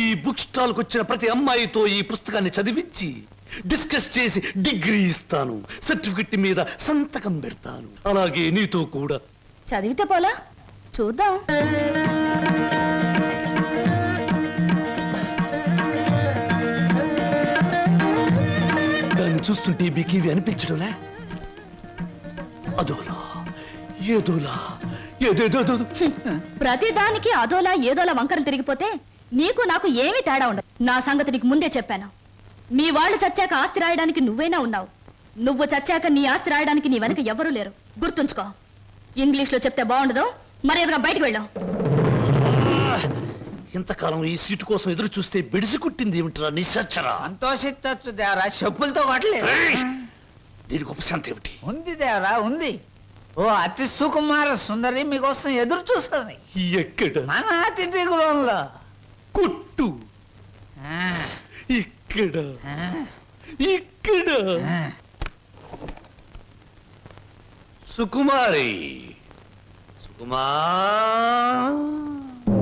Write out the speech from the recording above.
ఈ book stall కు వచ్చిన ప్రతి అమ్మాయితో ఈ పుస్తకాన్ని చదివించి డిస్కస్ చేసి డిగ్రీ ఇస్తాను, సర్టిఫికెట్ మీద సంతకం పెడతాను. అలాగే నీతో కూడా. చదివితే పోలా, చూద్దాం. దాన్ని చూస్తుంటే మీకు ఇవి అనిపించడంలే? అదోలా ఏదోలా ఏదేదో. ప్రతిదానికి అదోలా ఏదోలా వంకరలు తిరిగిపోతే నీకు నాకు ఏమీ తేడా ఉండదు. నా సంగతి నీకు ముందే చెప్పాను. మీ వాళ్ళు చచ్చాక ఆస్తి రాయడానికి నువ్వైనా ఉన్నావు. నువ్వు చచ్చాక నీ ఆస్తి రాయడానికి నీ వెనక ఎవరూ లేరు. గుర్తుంచుకో. ఇంగ్లీష్ లో చెప్తే బాగుండదు. మర్యాదగా బయటకు వెళ్ళాం. ఇంతకాలం ఈ సీటు కోసం ఎదురు చూస్తే బెడిసి కుట్టింది ఏమిట్రా నిశాచరా? సంతోషించచ్చు దేవరా, చెప్పులతో కొట్టలేదు. దీనికి ఉపశాంతి ఏమిటి? ఉంది దేవరా, ఉంది. ఓ అతి సుకుమార సుందరి మీకోసం ఎదురు చూస్తుంది. ఎక్కడ? మన అతిథి గృహంలో. కుట్టు. ఇక్కడ ఇక్కడ. సుకుమారి, సుకుమా